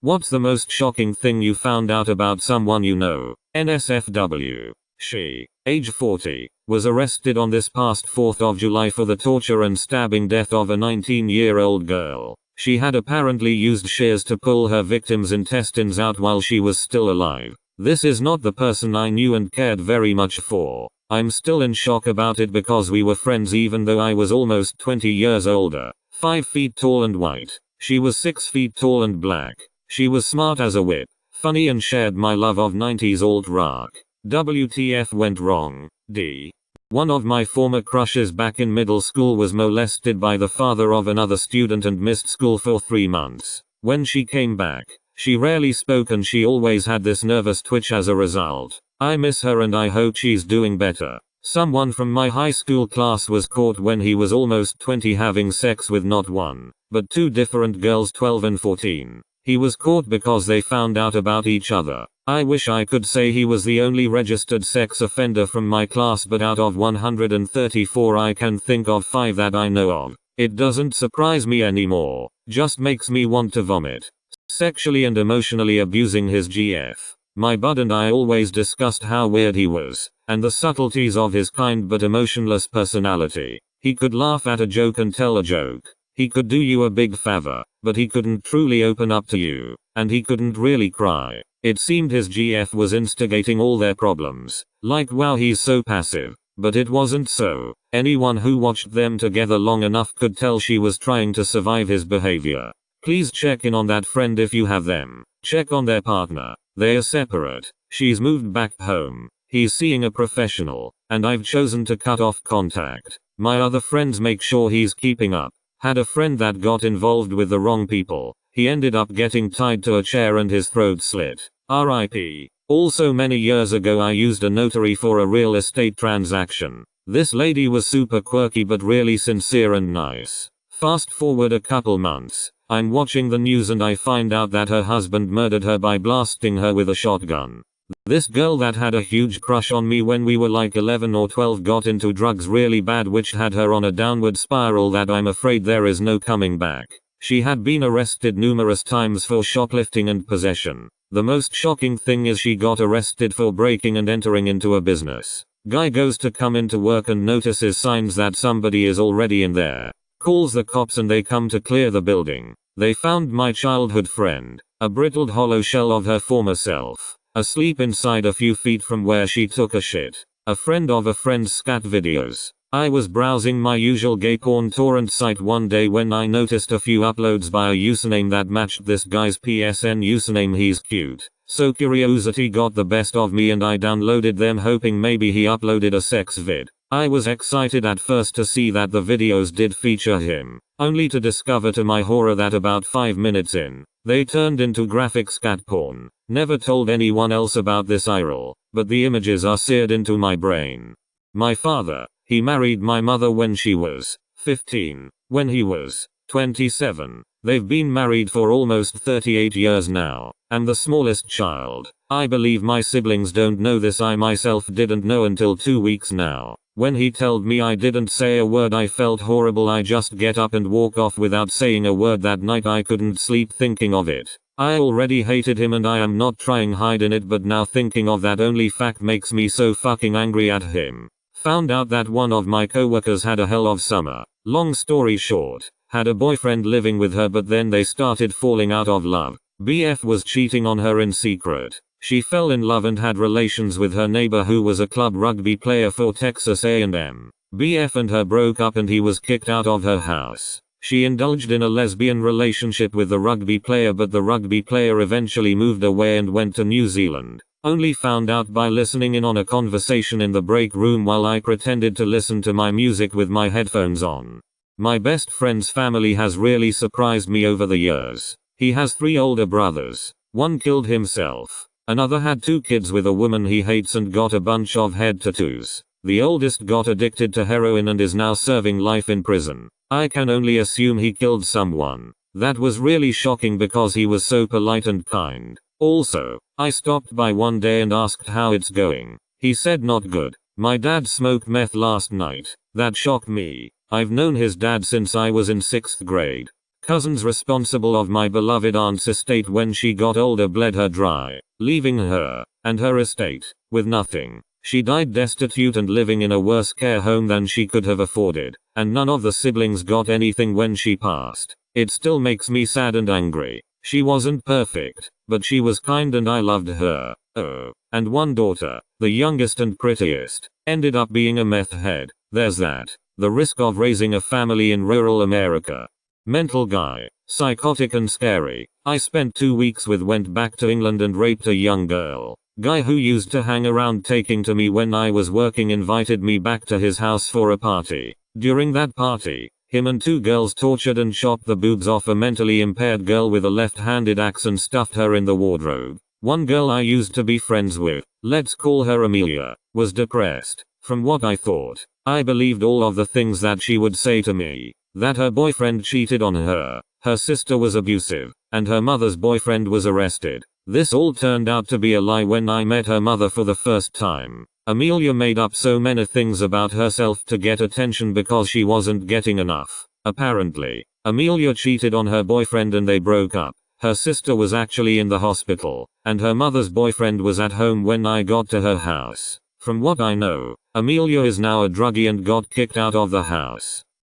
What's the most shocking thing you found out about someone you know? NSFW. She, age 40, was arrested on this past 4th of July for the torture and stabbing death of a 19-year-old girl. She had apparently used shears to pull her victim's intestines out while she was still alive. This is not the person I knew and cared very much for. I'm still in shock about it because we were friends even though I was almost 20 years older. 5 feet tall and white. She was 6 feet tall and black. She was smart as a whip, funny and shared my love of 90s alt-rock. WTF went wrong? D. One of my former crushes back in middle school was molested by the father of another student and missed school for 3 months. When she came back, she rarely spoke and she always had this nervous twitch as a result. I miss her and I hope she's doing better. Someone from my high school class was caught when he was almost 20 having sex with not one, but 2 different girls 12 and 14. He was caught because they found out about each other. I wish I could say he was the only registered sex offender from my class, but out of 134 I can think of 5 that I know of. It doesn't surprise me anymore, just makes me want to vomit. Sexually and emotionally abusing his GF. My bud and I always discussed how weird he was, and the subtleties of his kind but emotionless personality. He could laugh at a joke and tell a joke. He could do you a big favor, but he couldn't truly open up to you, and he couldn't really cry. It seemed his GF was instigating all their problems. Like wow, he's so passive. But it wasn't so. Anyone who watched them together long enough could tell she was trying to survive his behavior. Please check in on that friend if you have them. Check on their partner. They are separate. She's moved back home. He's seeing a professional, and I've chosen to cut off contact. My other friends make sure he's keeping up. Had a friend that got involved with the wrong people. He ended up getting tied to a chair and his throat slit. RIP. Also many years ago I used a notary for a real estate transaction. This lady was super quirky but really sincere and nice. Fast forward a couple months. I'm watching the news and I find out that her husband murdered her by blasting her with a shotgun. This girl that had a huge crush on me when we were like 11 or 12 got into drugs really bad, which had her on a downward spiral that I'm afraid there is no coming back. She had been arrested numerous times for shoplifting and possession. The most shocking thing is she got arrested for breaking and entering into a business. Guy goes to come into work and notices signs that somebody is already in there. Calls the cops and they come to clear the building. They found my childhood friend, a brittled hollow shell of her former self, asleep inside a few feet from where she took a shit. A friend of a friend's scat videos. I was browsing my usual gay porn torrent site one day when I noticed a few uploads by a username that matched this guy's PSN username. He's cute. So curiosity got the best of me and I downloaded them hoping maybe he uploaded a sex vid. I was excited at first to see that the videos did feature him, only to discover to my horror that about 5 minutes in, they turned into graphic scat porn. Never told anyone else about this IRL, but the images are seared into my brain. My father. He married my mother when she was 15, when he was 27. They've been married for almost 38 years now. I'm the smallest child. I believe my siblings don't know this. I myself didn't know until 2 weeks now. When he told me I didn't say a word, I felt horrible. I just get up and walk off without saying a word. That night I couldn't sleep thinking of it. I already hated him and I am not trying hide in it, but now thinking of that only fact makes me so fucking angry at him. Found out that one of my coworkers had a hell of summer. Long story short, had a boyfriend living with her, but then they started falling out of love. BF was cheating on her in secret. She fell in love and had relations with her neighbor who was a club rugby player for Texas A&M. BF and her broke up and he was kicked out of her house. She indulged in a lesbian relationship with the rugby player, but the rugby player eventually moved away and went to New Zealand. Only found out by listening in on a conversation in the break room while I pretended to listen to my music with my headphones on. My best friend's family has really surprised me over the years. He has 3 older brothers. One killed himself. Another had 2 kids with a woman he hates and got a bunch of head tattoos. The oldest got addicted to heroin and is now serving life in prison. I can only assume he killed someone. That was really shocking because he was so polite and kind. Also, I stopped by one day and asked how it's going. He said not good. My dad smoked meth last night. That shocked me. I've known his dad since I was in 6th grade. Cousins responsible of my beloved aunt's estate when she got older bled her dry, leaving her and her estate with nothing. She died destitute and living in a worse care home than she could have afforded, and none of the siblings got anything when she passed. It still makes me sad and angry. She wasn't perfect, but she was kind and I loved her. Oh, and one daughter, the youngest and prettiest, ended up being a meth head. There's that. The risk of raising a family in rural America. Mental guy, psychotic and scary. I spent 2 weeks with went back to England and raped a young girl. Guy who used to hang around taking to me when I was working invited me back to his house for a party. During that party, him and 2 girls tortured and chopped the boobs off a mentally impaired girl with a left-handed axe and stuffed her in the wardrobe. One girl I used to be friends with, let's call her Amelia, was depressed. From what I thought, I believed all of the things that she would say to me. That her boyfriend cheated on her, her sister was abusive, and her mother's boyfriend was arrested. This all turned out to be a lie when I met her mother for the first time. Amelia made up so many things about herself to get attention because she wasn't getting enough. Apparently, Amelia cheated on her boyfriend and they broke up. Her sister was actually in the hospital, and her mother's boyfriend was at home when I got to her house. From what I know, Amelia is now a druggie and got kicked out of the house.